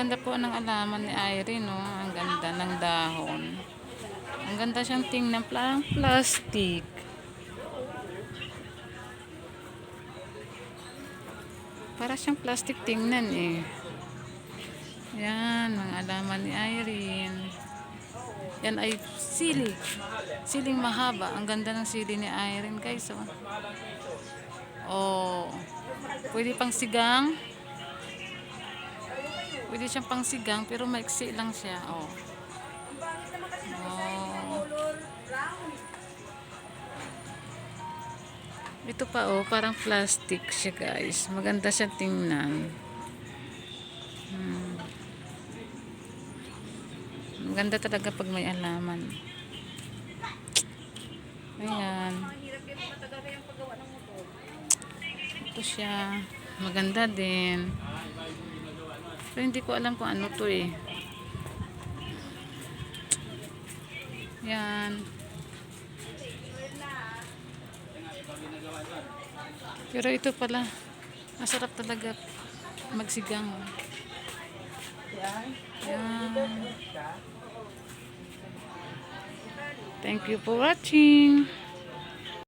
ganda po ng alaman ni Irene, no? Ang ganda ng dahon. Ang ganda siyang tingnan, parang plastic. Para siyang plastic tingnan eh. Yan, mga alaman ni Irene. Yan ay sili. Siling mahaba. Ang ganda ng sili ni Irene, guys, oh. Oh. Pwede pang sigang. Pwede siyang pang sigang, pero maiksi lang siya, oh. Oh. Ito pa, oh, parang plastic siya, guys. Maganda siya tingnan. Maganda talaga pag may alaman. Ayan. Ito siya. Maganda din. Pero hindi ko alam kung ano to eh. Yan. Pero ito pala. Masarap talaga magsigang. Yan. Thank you for watching.